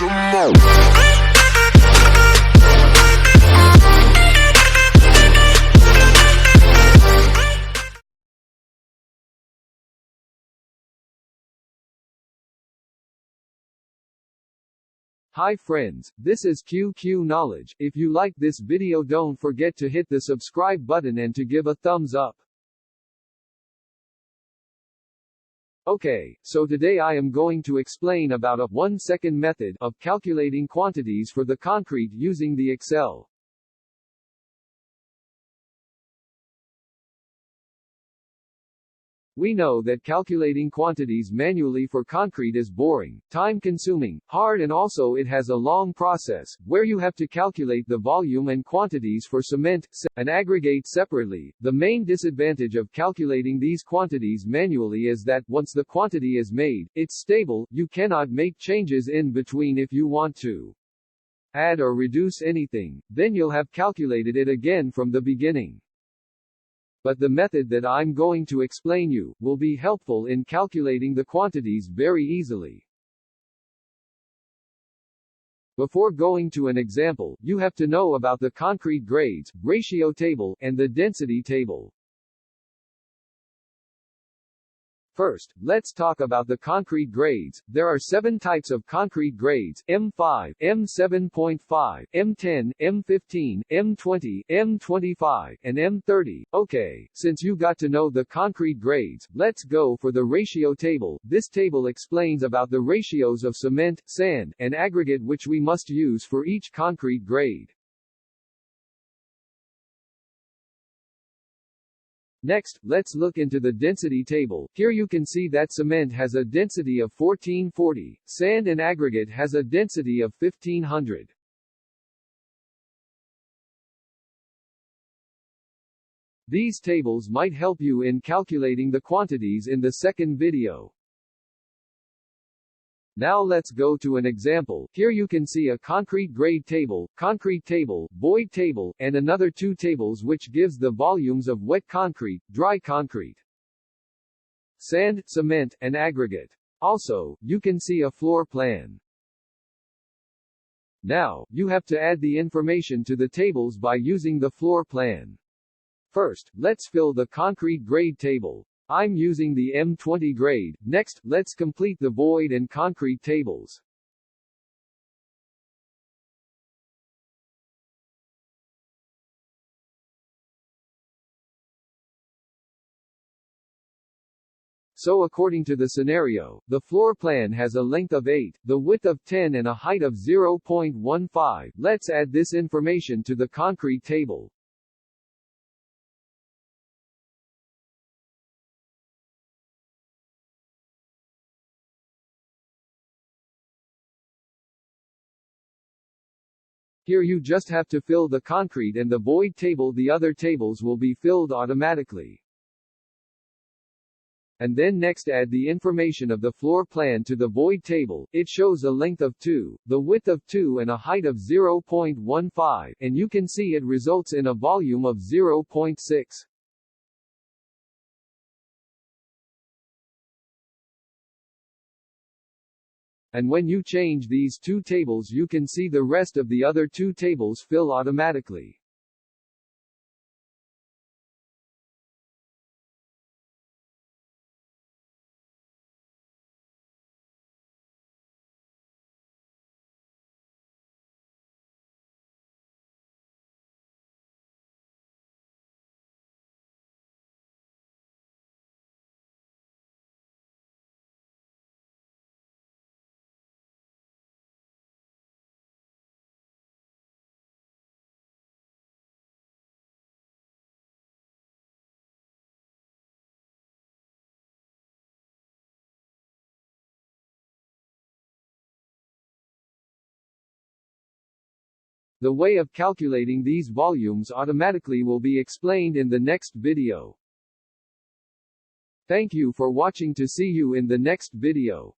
some more. Hi friends, this is QQ Knowledge. If you like this video, don't forget to hit the subscribe button and to give a thumbs up. Okay, so today I am going to explain about a 1-second method of calculating quantities for the concrete using the Excel. We know that calculating quantities manually for concrete is boring, time-consuming, hard, and also it has a long process, where you have to calculate the volume and quantities for cement, and aggregate separately. The main disadvantage of calculating these quantities manually is that, once the quantity is made, it's stable, you cannot make changes in between. If you want to add or reduce anything, then you'll have calculated it again from the beginning. But the method that I'm going to explain you will be helpful in calculating the quantities very easily. Before going to an example, you have to know about the concrete grades, ratio table, and the density table. First, let's talk about the concrete grades. There are 7 types of concrete grades: M5, M7.5, M10, M15, M20, M25, and M30. Okay, since you got to know the concrete grades, let's go for the ratio table. This table explains about the ratios of cement, sand, and aggregate which we must use for each concrete grade. Next, let's look into the density table. Here you can see that cement has a density of 1440, sand and aggregate has a density of 1500. These tables might help you in calculating the quantities in the second video. Now let's go to an example. Here you can see a concrete grade table, void table, and another 2 tables which gives the volumes of wet concrete, dry concrete, sand, cement, and aggregate. Also, you can see a floor plan. Now, you have to add the information to the tables by using the floor plan. First, let's fill the concrete grade table. I'm using the M20 grade. Next, let's complete the void and concrete tables. So according to the scenario, the floor plan has a length of 8, the width of 10 and a height of 0.15. Let's add this information to the concrete table. Here you just have to fill the concrete and the void table. The other tables will be filled automatically. And then next add the information of the floor plan to the void table. It shows a length of 2, the width of 2 and a height of 0.15, and you can see it results in a volume of 0.6. And when you change these 2 tables, you can see the rest of the other 2 tables fill automatically. The way of calculating these volumes automatically will be explained in the next video. Thank you for watching. To see you in the next video.